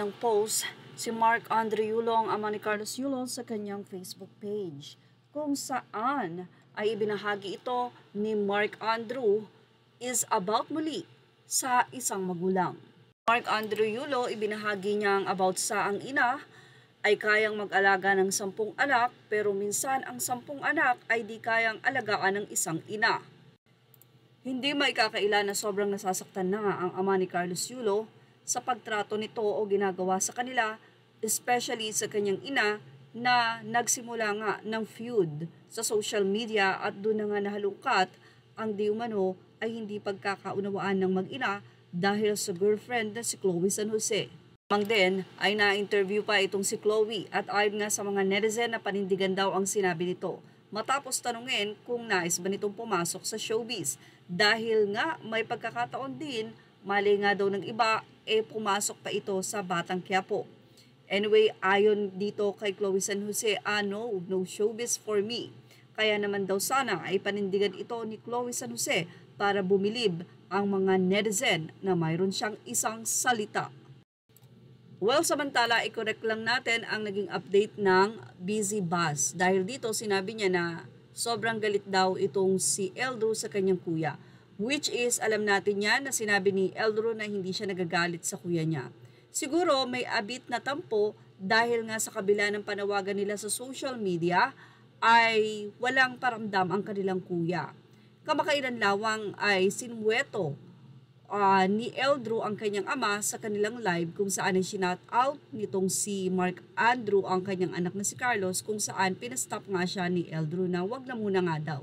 ng post si Mark Andre Yulong, ama ni Carlos Yulong, sa kanyang Facebook page, kung saan ay ibinahagi ito ni Mark Andrew is about muli sa isang magulang. Mark Andrew Yulo, ibinahagi niyang about sa ang ina ay kayang mag-alaga ng 10 anak, pero minsan ang 10 anak ay di kayang alagaan ng isang ina. Hindi maikakaila na sobrang nasasaktan na nga ang ama ni Carlos Yulo sa pagtrato nito o ginagawa sa kanila, especially sa kanyang ina na nagsimula nga ng feud sa social media at doon na nga nahalungkat ang di umano ay hindi pagkakaunawaan ng mag-ina dahil sa girlfriend na si Chloe San Jose. Mang din ay na-interview pa itong si Chloe at ayon nga sa mga netizen na panindigan daw ang sinabi nito matapos tanungin kung nais ba nitong pumasok sa showbiz dahil nga may pagkakataon din mali nga daw ng iba pumasok pa ito sa Batang Quiapo. Anyway, ayon dito kay Chloe San Jose, no showbiz for me. Kaya naman daw sana ay panindigan ito ni Chloe San Jose para bumilib ang mga netizen na mayroon siyang isang salita. Well, samantala, i-correct lang natin ang naging update ng Busy Buzz. Dahil dito, sinabi niya na sobrang galit daw itong si Eldro sa kanyang kuya. Which is, alam natin yan na sinabi ni Eldro na hindi siya nagagalit sa kuya niya. Siguro may abit na tampo dahil nga sa kabila ng panawagan nila sa social media ay walang paramdam ang kanilang kuya. Kamakailan lawang ay sinumweto ni Eldro ang kanyang ama sa kanilang live kung saan ay shout out nitong si Mark Andrew ang kanyang anak na si Carlos kung saan pinastop nga siya ni Eldro na wag na muna nga daw.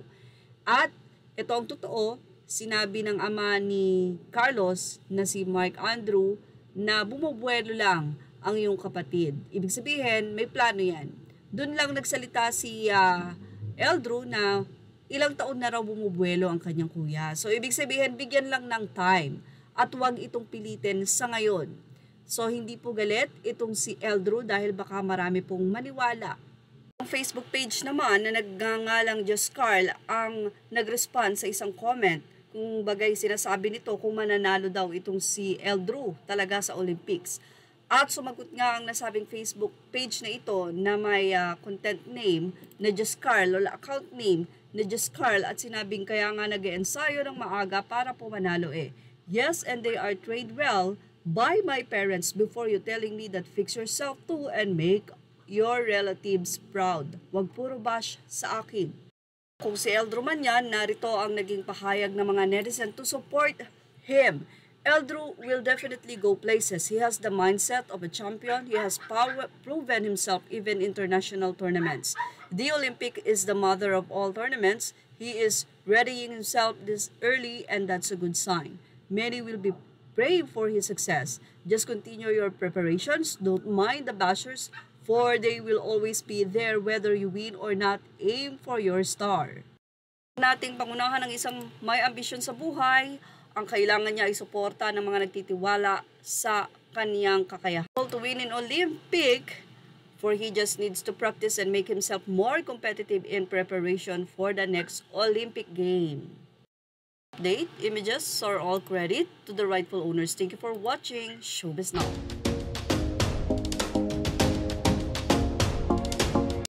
At ito ang totoo, sinabi ng ama ni Carlos na si Mark Andrew na bumubuelo lang ang iyong kapatid. Ibig sabihin, may plano yan. Doon lang nagsalita si Eldro na ilang taon na raw bumubuelo ang kanyang kuya. So, ibig sabihin, bigyan lang ng time at huwag itong pilitin sa ngayon. So, hindi po galit itong si Eldro dahil baka marami pong maniwala. Ang Facebook page naman na nagngangalang Just Carl ang nag-respond sa isang comment kung bagay sinasabi nito kung mananalo daw itong si Eldro talaga sa Olympics. At sumagot nga ang nasabing Facebook page na ito na may content name na Just Carl o account name na Just Carl at sinabing kaya nga nag-ensayo ng maaga para po manalo Yes, and they are trained well by my parents before you telling me that fix yourself too and make your relatives proud. Wag puro bash sa akin. Kung si Eldro man yan, narito ang naging pahayag ng mga netizen to support him. Eldro will definitely go places. He has the mindset of a champion. He has proven himself even in international tournaments. The Olympic is the mother of all tournaments. He is readying himself this early and that's a good sign. Many will be praying for his success. Just continue your preparations. Don't mind the bashers for they will always be there whether you win or not. Aim for your star. Nating pangunahan ng isang may ambisyon sa buhay, ang kailangan niya ay suporta ng mga nagtitiwala sa kaniyang kakayahan. To win in Olympic, for he just needs to practice and make himself more competitive in preparation for the next Olympic game. Update, images are all credit to the rightful owners. Thank you for watching Showbiz Now.